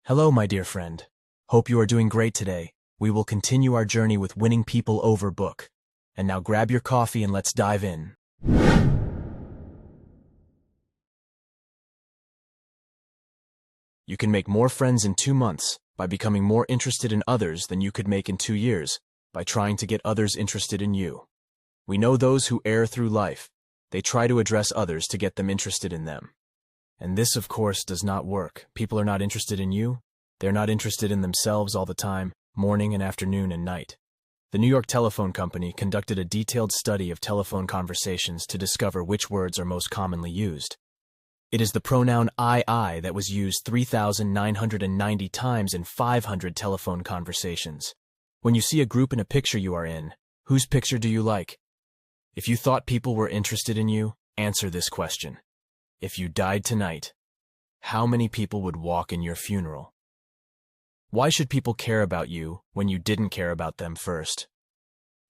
Hello, my dear friend. Hope you are doing great today. We will continue our journey with Winning People Over book. And now grab your coffee and let's dive in. You can make more friends in 2 months by becoming more interested in others than you could make in 2 years by trying to get others interested in you. We know those who err through life. They try to address others to get them interested in them. And this, of course, does not work. People are not interested in you. They're not interested in themselves all the time, morning and afternoon and night. The New York Telephone Company conducted a detailed study of telephone conversations to discover which words are most commonly used. It is the pronoun I that was used 3,990 times in 500 telephone conversations. When you see a group in a picture you are in, whose picture do you like? If you thought people were interested in you, answer this question. If you died tonight, how many people would walk in your funeral? Why should people care about you when you didn't care about them first?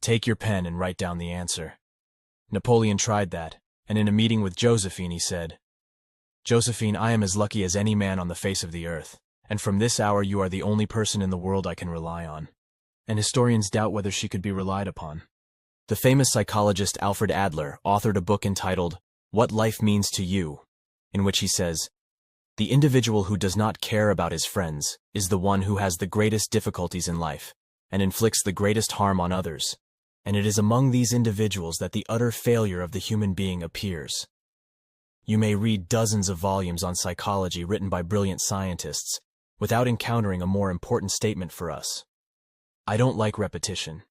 Take your pen and write down the answer. Napoleon tried that, and in a meeting with Josephine he said, "Josephine, I am as lucky as any man on the face of the earth, and from this hour you are the only person in the world I can rely on." And historians doubt whether she could be relied upon. The famous psychologist Alfred Adler authored a book entitled What Life Means to You, in which he says, "The individual who does not care about his friends is the one who has the greatest difficulties in life and inflicts the greatest harm on others, and it is among these individuals that the utter failure of the human being appears." You may read dozens of volumes on psychology written by brilliant scientists without encountering a more important statement for us. I don't like repetition,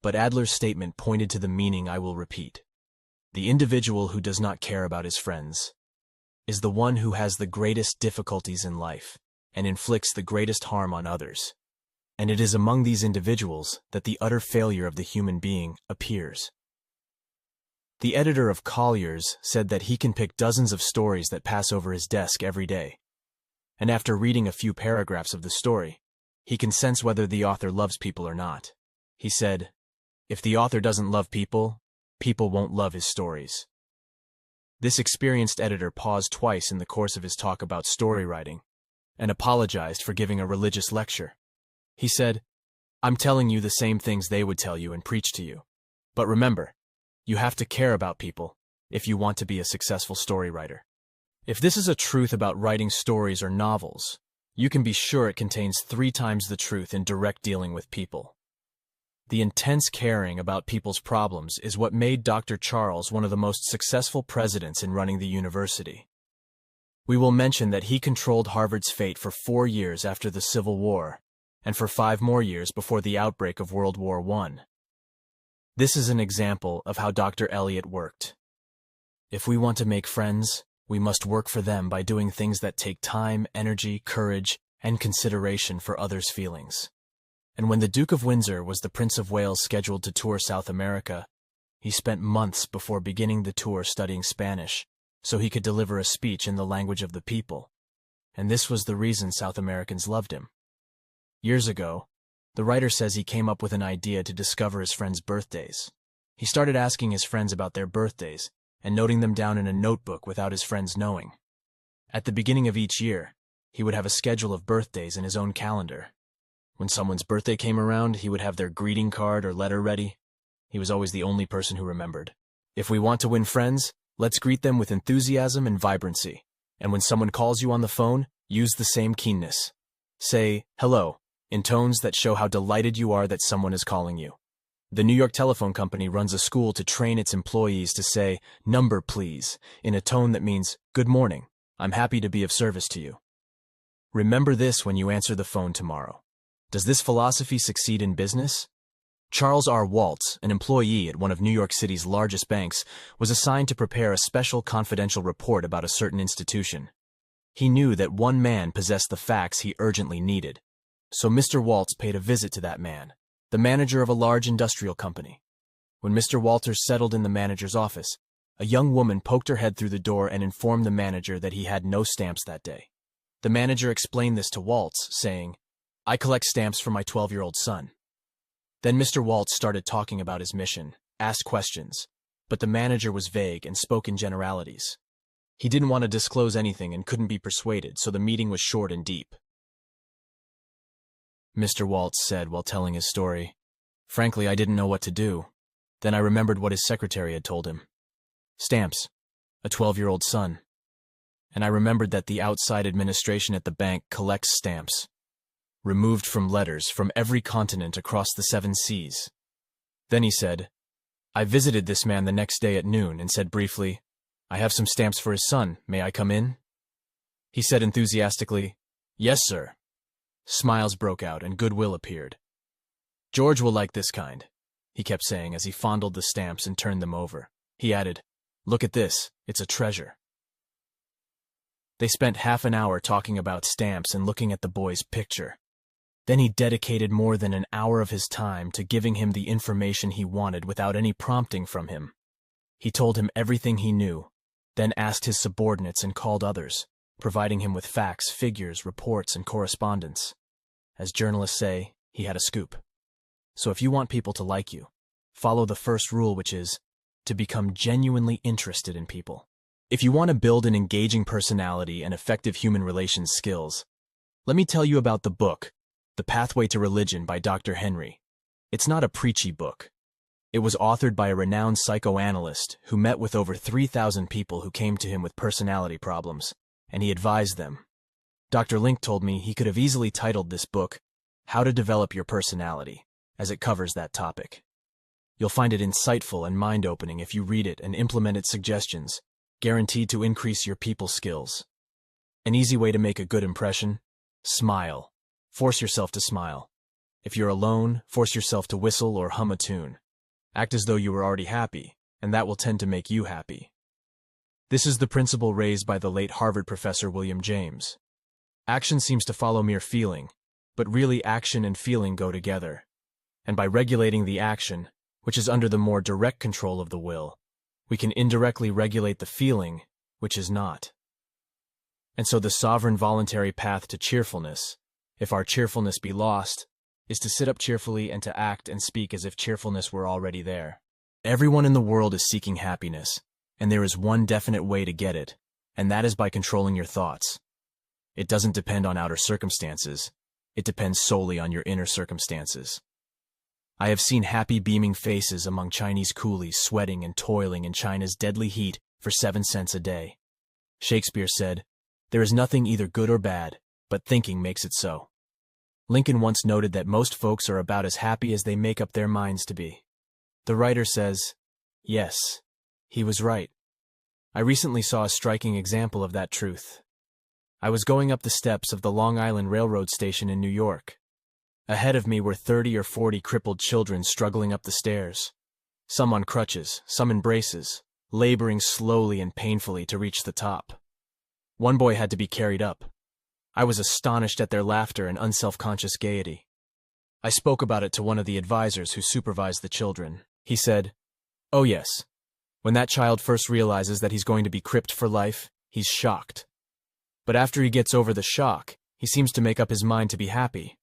but Adler's statement pointed to the meaning I will repeat. The individual who does not care about his friends is the one who has the greatest difficulties in life and inflicts the greatest harm on others, and it is among these individuals that the utter failure of the human being appears. The editor of Collier's said that he can pick dozens of stories that pass over his desk every day, and after reading a few paragraphs of the story, he can sense whether the author loves people or not. He said, "If the author doesn't love people, people won't love his stories." This experienced editor paused twice in the course of his talk about story writing and apologized for giving a religious lecture. He said, "I'm telling you the same things they would tell you and preach to you. But remember, you have to care about people if you want to be a successful story writer." If this is a truth about writing stories or novels, you can be sure it contains 3 times the truth in direct dealing with people. The intense caring about people's problems is what made Dr. Charles one of the most successful presidents in running the university. We will mention that he controlled Harvard's fate for 4 years after the Civil War, and for 5 more years before the outbreak of World War I. This is an example of how Dr. Eliot worked. If we want to make friends, we must work for them by doing things that take time, energy, courage, and consideration for others' feelings. And when the Duke of Windsor was the Prince of Wales scheduled to tour South America, he spent months before beginning the tour studying Spanish, so he could deliver a speech in the language of the people. And this was the reason South Americans loved him. Years ago, the writer says he came up with an idea to discover his friends' birthdays. He started asking his friends about their birthdays and noting them down in a notebook without his friends knowing. At the beginning of each year, he would have a schedule of birthdays in his own calendar. When someone's birthday came around, he would have their greeting card or letter ready. He was always the only person who remembered. If we want to win friends, let's greet them with enthusiasm and vibrancy. And when someone calls you on the phone, use the same keenness. Say, "Hello," in tones that show how delighted you are that someone is calling you. The New York Telephone Company runs a school to train its employees to say, "Number, please," in a tone that means, "Good morning. I'm happy to be of service to you." Remember this when you answer the phone tomorrow. Does this philosophy succeed in business? Charles R. Waltz, an employee at one of New York City's largest banks, was assigned to prepare a special confidential report about a certain institution. He knew that one man possessed the facts he urgently needed. So Mr. Waltz paid a visit to that man, the manager of a large industrial company. When Mr. Walters settled in the manager's office, a young woman poked her head through the door and informed the manager that he had no stamps that day. The manager explained this to Waltz, saying, "I collect stamps for my 12-year-old son." Then Mr. Waltz started talking about his mission, asked questions, but the manager was vague and spoke in generalities. He didn't want to disclose anything and couldn't be persuaded, so the meeting was short and deep. Mr. Waltz said while telling his story. Frankly, I didn't know what to do. Then I remembered what his secretary had told him. Stamps. A 12-year-old son. And I remembered that the outside administration at the bank collects stamps, removed from letters from every continent across the 7 seas. Then he said, I visited this man the next day at noon and said briefly, I have some stamps for his son. May I come in? He said enthusiastically, Yes, sir. Smiles broke out and goodwill appeared. George will like this kind, he kept saying as he fondled the stamps and turned them over. He added, Look at this, it's a treasure. They spent half an hour talking about stamps and looking at the boy's picture. Then he dedicated more than an hour of his time to giving him the information he wanted without any prompting from him. He told him everything he knew, then asked his subordinates and called others, providing him with facts, figures, reports, and correspondence. As journalists say, he had a scoop. So if you want people to like you, follow the first rule, which is to become genuinely interested in people. If you want to build an engaging personality and effective human relations skills, let me tell you about the book, The Pathway to Religion by Dr. Henry. It's not a preachy book. It was authored by a renowned psychoanalyst who met with over 3,000 people who came to him with personality problems, and he advised them. Dr. Link told me he could have easily titled this book, How to Develop Your Personality, as it covers that topic. You'll find it insightful and mind-opening if you read it and implement its suggestions, guaranteed to increase your people skills. An easy way to make a good impression? Smile. Force yourself to smile. If you're alone, force yourself to whistle or hum a tune. Act as though you were already happy, and that will tend to make you happy. This is the principle raised by the late Harvard professor William James. Action seems to follow mere feeling, but really action and feeling go together. And by regulating the action, which is under the more direct control of the will, we can indirectly regulate the feeling, which is not. And so the sovereign voluntary path to cheerfulness, if our cheerfulness be lost, is to sit up cheerfully and to act and speak as if cheerfulness were already there. Everyone in the world is seeking happiness, and there is one definite way to get it, and that is by controlling your thoughts. It doesn't depend on outer circumstances. It depends solely on your inner circumstances. I have seen happy beaming faces among Chinese coolies sweating and toiling in China's deadly heat for 7 cents a day. Shakespeare said, There is nothing either good or bad, but thinking makes it so. Lincoln once noted that most folks are about as happy as they make up their minds to be. The writer says, Yes, he was right. I recently saw a striking example of that truth. I was going up the steps of the Long Island Railroad station in New York. Ahead of me were 30 or 40 crippled children struggling up the stairs, some on crutches, some in braces, laboring slowly and painfully to reach the top. One boy had to be carried up. I was astonished at their laughter and unselfconscious gaiety. I spoke about it to one of the advisors who supervised the children. He said, Oh yes, when that child first realizes that he's going to be cripped for life, he's shocked. But after he gets over the shock, he seems to make up his mind to be happy.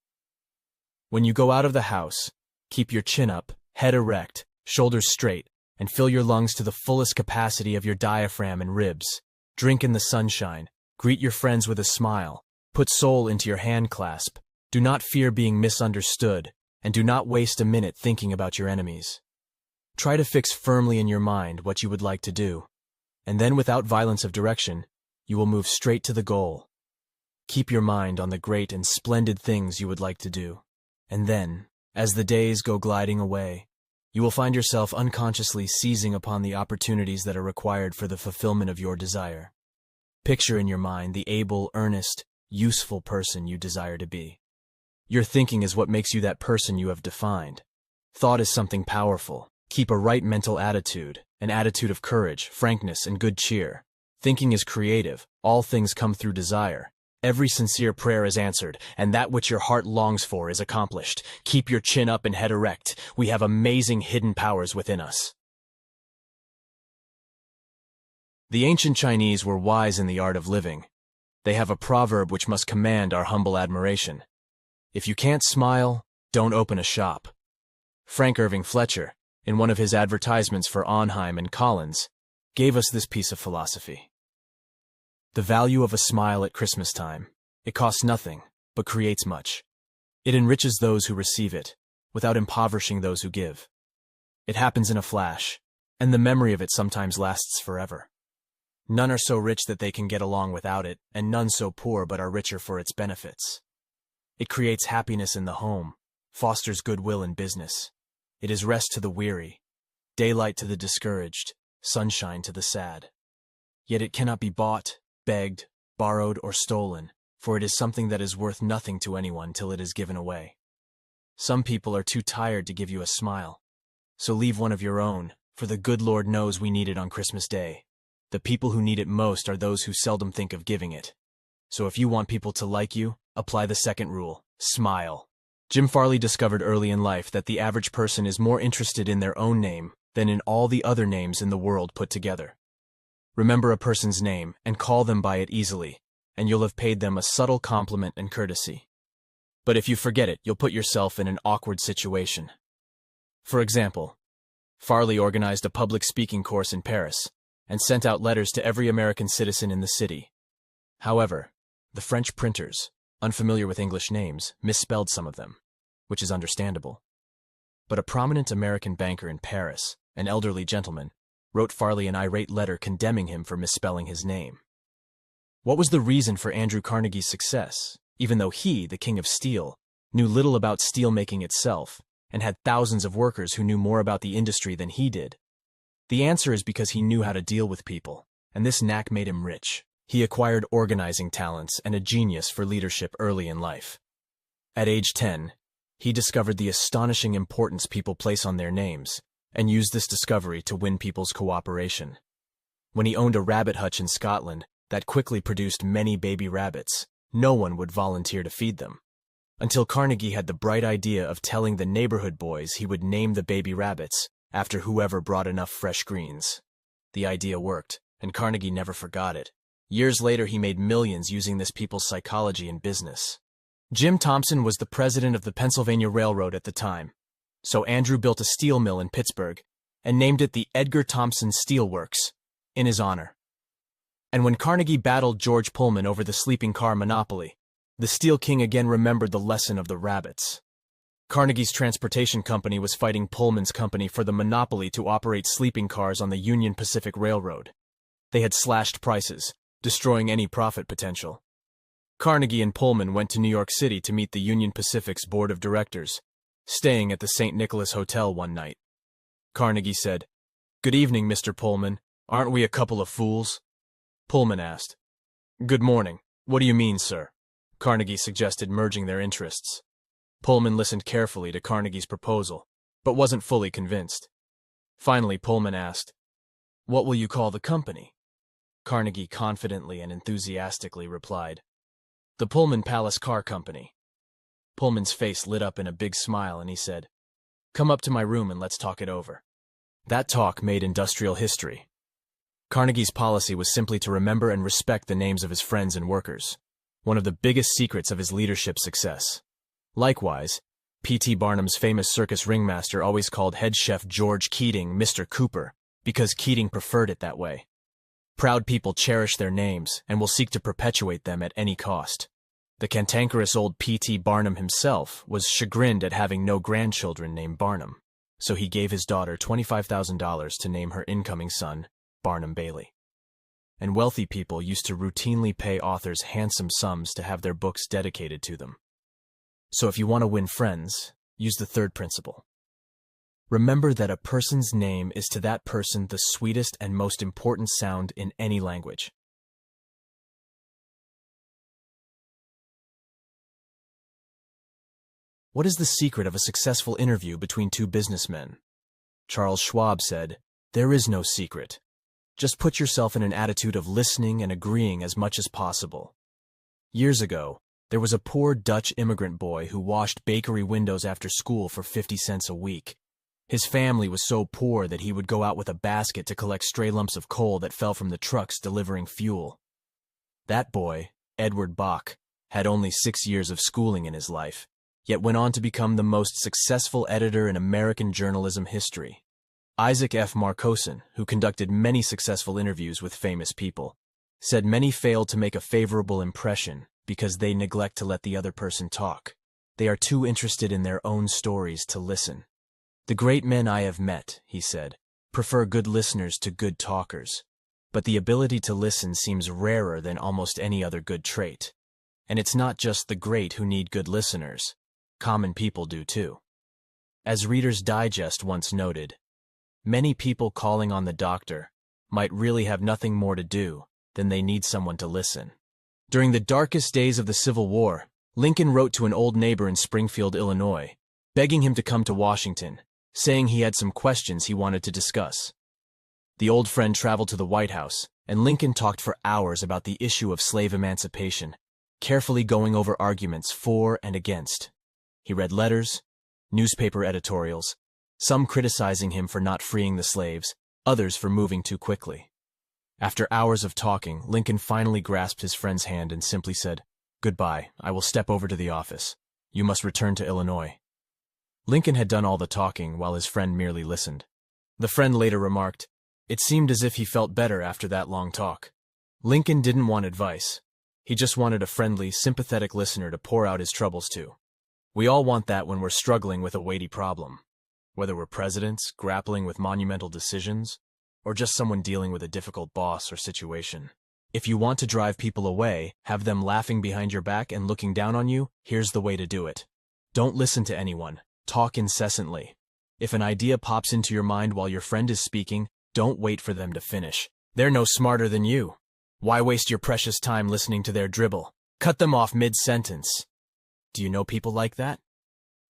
When you go out of the house, keep your chin up, head erect, shoulders straight, and fill your lungs to the fullest capacity of your diaphragm and ribs. Drink in the sunshine, greet your friends with a smile, put soul into your hand clasp, do not fear being misunderstood, and do not waste a minute thinking about your enemies. Try to fix firmly in your mind what you would like to do, and then without violence of direction, you will move straight to the goal. Keep your mind on the great and splendid things you would like to do. And then, as the days go gliding away, you will find yourself unconsciously seizing upon the opportunities that are required for the fulfillment of your desire. Picture in your mind the able, earnest, useful person you desire to be. Your thinking is what makes you that person you have defined. Thought is something powerful. Keep a right mental attitude, an attitude of courage, frankness, and good cheer. Thinking is creative. All things come through desire. Every sincere prayer is answered, and that which your heart longs for is accomplished. Keep your chin up and head erect. We have amazing hidden powers within us. The ancient Chinese were wise in the art of living. They have a proverb which must command our humble admiration. If you can't smile, don't open a shop. Frank Irving Fletcher, in one of his advertisements for Onheim and Collins, gave us this piece of philosophy. The value of a smile at Christmas time. It costs nothing, but creates much. It enriches those who receive it, without impoverishing those who give. It happens in a flash, and the memory of it sometimes lasts forever. None are so rich that they can get along without it, and none so poor but are richer for its benefits. It creates happiness in the home, fosters goodwill in business. It is rest to the weary, daylight to the discouraged, sunshine to the sad. Yet it cannot be bought, begged, borrowed, or stolen, for it is something that is worth nothing to anyone till it is given away. Some people are too tired to give you a smile, so leave one of your own, for the good Lord knows we need it on Christmas Day. The people who need it most are those who seldom think of giving it. So if you want people to like you, apply the second rule: smile. Jim Farley discovered early in life that the average person is more interested in their own name than in all the other names in the world put together. Remember a person's name and call them by it easily, and you'll have paid them a subtle compliment and courtesy. But if you forget it, you'll put yourself in an awkward situation. For example, Farley organized a public speaking course in Paris and sent out letters to every American citizen in the city. However, the French printers, unfamiliar with English names, misspelled some of them, which is understandable. But a prominent American banker in Paris, an elderly gentleman, wrote Farley an irate letter condemning him for misspelling his name. What was the reason for Andrew Carnegie's success, even though he, the king of steel, knew little about steel-making itself and had thousands of workers who knew more about the industry than he did? The answer is because he knew how to deal with people, and this knack made him rich. He acquired organizing talents and a genius for leadership early in life. At age 10, he discovered the astonishing importance people place on their names, and used this discovery to win people's cooperation. When he owned a rabbit hutch in Scotland that quickly produced many baby rabbits, no one would volunteer to feed them. Until Carnegie had the bright idea of telling the neighborhood boys he would name the baby rabbits after whoever brought enough fresh greens. The idea worked, and Carnegie never forgot it. Years later, he made millions using this people's psychology in business. Jim Thompson was the president of the Pennsylvania Railroad at the time, so Andrew built a steel mill in Pittsburgh and named it the Edgar Thompson Steel Works in his honor. And when Carnegie battled George Pullman over the sleeping car monopoly, the Steel King again remembered the lesson of the rabbits. Carnegie's transportation company was fighting Pullman's company for the monopoly to operate sleeping cars on the Union Pacific Railroad. They had slashed prices, destroying any profit potential. Carnegie and Pullman went to New York City to meet the Union Pacific's board of directors, staying at the St. Nicholas Hotel one night. Carnegie said, "Good evening, Mr. Pullman. Aren't we a couple of fools?" Pullman asked, "Good morning. What do you mean, sir?" Carnegie suggested merging their interests. Pullman listened carefully to Carnegie's proposal, but wasn't fully convinced. Finally, Pullman asked, "What will you call the company?" Carnegie confidently and enthusiastically replied, "The Pullman Palace Car Company." Pullman's face lit up in a big smile and he said, "Come up to my room and let's talk it over." That talk made industrial history. Carnegie's policy was simply to remember and respect the names of his friends and workers, one of the biggest secrets of his leadership success. Likewise, P.T. Barnum's famous circus ringmaster always called head chef George Keating Mr. Cooper because Keating preferred it that way. Proud people cherish their names and will seek to perpetuate them at any cost. The cantankerous old P.T. Barnum himself was chagrined at having no grandchildren named Barnum, so he gave his daughter $25,000 to name her incoming son Barnum Bailey. And wealthy people used to routinely pay authors handsome sums to have their books dedicated to them. So if you want to win friends, use the third principle. Remember that a person's name is to that person the sweetest and most important sound in any language. What is the secret of a successful interview between two businessmen? Charles Schwab said, "There is no secret. Just put yourself in an attitude of listening and agreeing as much as possible." Years ago, there was a poor Dutch immigrant boy who washed bakery windows after school for 50 cents a week. His family was so poor that he would go out with a basket to collect stray lumps of coal that fell from the trucks delivering fuel. That boy, Edward Bach, had only 6 years of schooling in his life, yet went on to become the most successful editor in American journalism history. Isaac F. Marcoson, who conducted many successful interviews with famous people, said many failed to make a favorable impression because they neglect to let the other person talk. They are too interested in their own stories to listen. The great men I have met, he said, prefer good listeners to good talkers. But the ability to listen seems rarer than almost any other good trait. And it's not just the great who need good listeners. Common people do too. As Reader's Digest once noted, many people calling on the doctor might really have nothing more to do than they need someone to listen. During the darkest days of the Civil War, Lincoln wrote to an old neighbor in Springfield, Illinois, begging him to come to Washington, saying he had some questions he wanted to discuss. The old friend traveled to the White House, and Lincoln talked for hours about the issue of slave emancipation, carefully going over arguments for and against. He read letters, newspaper editorials, some criticizing him for not freeing the slaves, others for moving too quickly. After hours of talking, Lincoln finally grasped his friend's hand and simply said, "Goodbye, I will step over to the office. You must return to Illinois." Lincoln had done all the talking while his friend merely listened. The friend later remarked, "It seemed as if he felt better after that long talk." Lincoln didn't want advice. He just wanted a friendly, sympathetic listener to pour out his troubles to. We all want that when we're struggling with a weighty problem. Whether we're presidents, grappling with monumental decisions, or just someone dealing with a difficult boss or situation. If you want to drive people away, have them laughing behind your back and looking down on you, here's the way to do it. Don't listen to anyone. Talk incessantly. If an idea pops into your mind while your friend is speaking, don't wait for them to finish. They're no smarter than you. Why waste your precious time listening to their dribble? Cut them off mid-sentence. Do you know people like that?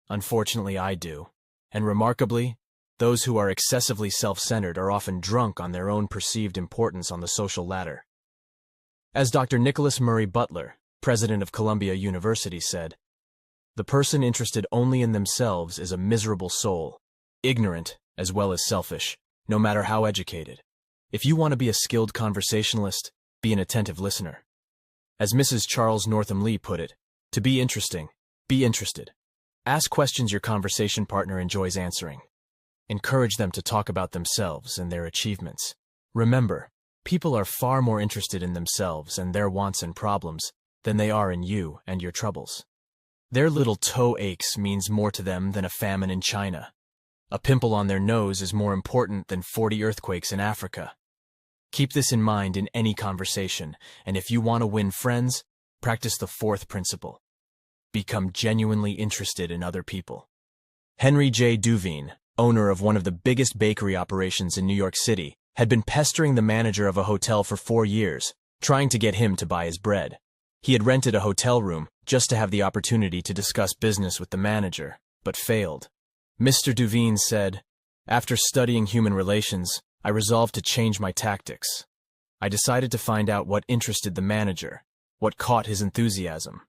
Unfortunately, I do. And remarkably, those who are excessively self-centered are often drunk on their own perceived importance on the social ladder. As Dr. Nicholas Murray Butler, president of Columbia University, said, "The person interested only in themselves is a miserable soul, ignorant as well as selfish, no matter how educated. If you want to be a skilled conversationalist, be an attentive listener." As Mrs. Charles Northam Lee put it, to be interesting, be interested. Ask questions your conversation partner enjoys answering. Encourage them to talk about themselves and their achievements. Remember, people are far more interested in themselves and their wants and problems than they are in you and your troubles. Their little toe aches means more to them than a famine in China. A pimple on their nose is more important than 40 earthquakes in Africa. Keep this in mind in any conversation, and if you want to win friends, practice the fourth principle. Become genuinely interested in other people. Henry J. Duveen, owner of one of the biggest bakery operations in New York City, had been pestering the manager of a hotel for 4 years, trying to get him to buy his bread. He had rented a hotel room just to have the opportunity to discuss business with the manager, but failed. Mr. Duveen said, "After studying human relations, I resolved to change my tactics. I decided to find out what interested the manager, what caught his enthusiasm."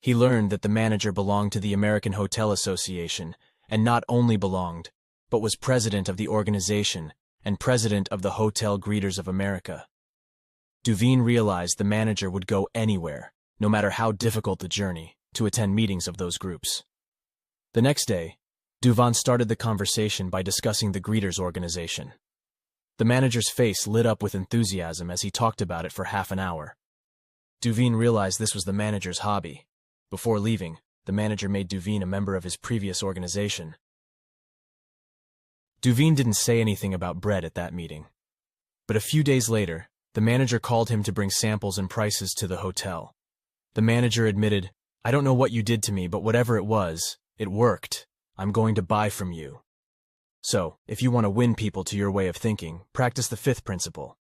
He learned that the manager belonged to the American Hotel Association, and not only belonged, but was president of the organization and president of the Hotel Greeters of America. Duveen realized the manager would go anywhere, no matter how difficult the journey, to attend meetings of those groups. The next day, Duveen started the conversation by discussing the Greeters organization. The manager's face lit up with enthusiasm as he talked about it for half an hour. Duveen realized this was the manager's hobby. Before leaving, the manager made Duveen a member of his previous organization. Duveen didn't say anything about bread at that meeting. But a few days later, the manager called him to bring samples and prices to the hotel. The manager admitted, "I don't know what you did to me, but whatever it was, it worked. I'm going to buy from you." So, if you want to win people to your way of thinking, practice the fifth principle.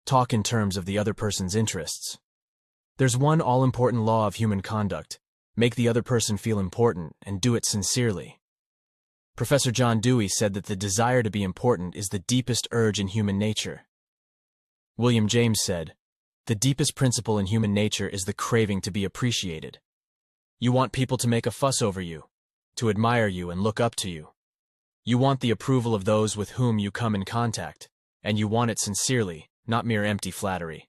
Talk in terms of the other person's interests. There's one all-important law of human conduct. Make the other person feel important, and do it sincerely. Professor John Dewey said that the desire to be important is the deepest urge in human nature. William James said, "The deepest principle in human nature is the craving to be appreciated." You want people to make a fuss over you, to admire you and look up to you. You want the approval of those with whom you come in contact, and you want it sincerely, not mere empty flattery.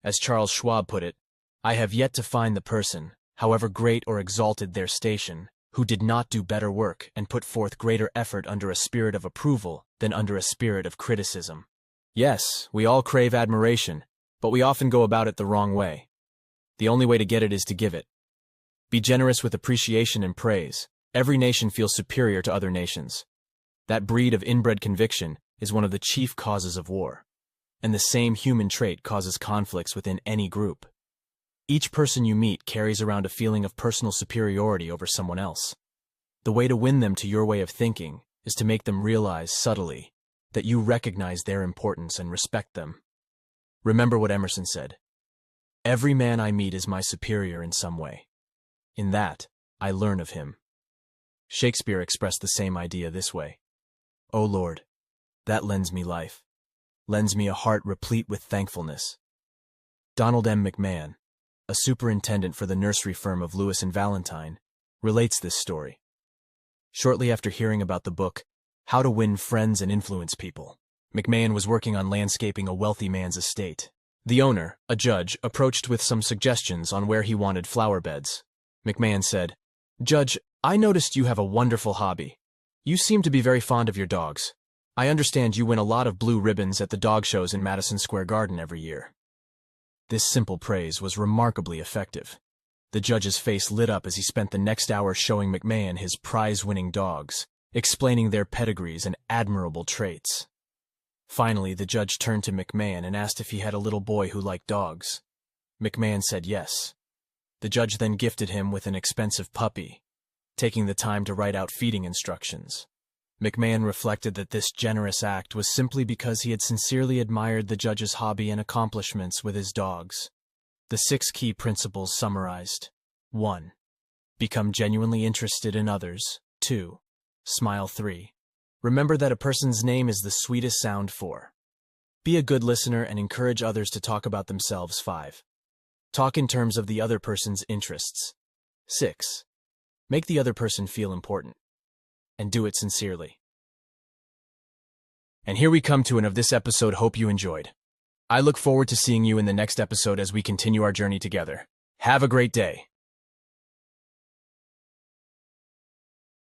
As Charles Schwab put it, "I have yet to find the person, however great or exalted their station, who did not do better work and put forth greater effort under a spirit of approval than under a spirit of criticism." Yes, we all crave admiration, but we often go about it the wrong way. The only way to get it is to give it. Be generous with appreciation and praise. Every nation feels superior to other nations. That breed of inbred conviction is one of the chief causes of war. And the same human trait causes conflicts within any group. Each person you meet carries around a feeling of personal superiority over someone else. The way to win them to your way of thinking is to make them realize subtly that you recognize their importance and respect them. Remember what Emerson said, "Every man I meet is my superior in some way. In that, I learn of him." Shakespeare expressed the same idea this way, "O Lord, that lends me life, lends me a heart replete with thankfulness." Donald M. McMahon, a superintendent for the nursery firm of Lewis and Valentine, relates this story. Shortly after hearing about the book, How to Win Friends and Influence People, McMahon was working on landscaping a wealthy man's estate. The owner, a judge, approached with some suggestions on where he wanted flower beds. McMahon said, "Judge, I noticed you have a wonderful hobby. You seem to be very fond of your dogs. I understand you win a lot of blue ribbons at the dog shows in Madison Square Garden every year." This simple praise was remarkably effective. The judge's face lit up as he spent the next hour showing McMahon his prize-winning dogs, explaining their pedigrees and admirable traits. Finally, the judge turned to McMahon and asked if he had a little boy who liked dogs. McMahon said yes. The judge then gifted him with an expensive puppy, taking the time to write out feeding instructions. McMahon reflected that this generous act was simply because he had sincerely admired the judge's hobby and accomplishments with his dogs. The 6 key principles summarized: 1. Become genuinely interested in others. 2. Smile. 3. Remember that a person's name is the sweetest sound. 4. Be a good listener and encourage others to talk about themselves. 5. Talk in terms of the other person's interests. 6. Make the other person feel important. And do it sincerely. And here we come to an end of this episode. Hope you enjoyed. I look forward to seeing you in the next episode as we continue our journey together. Have a great day.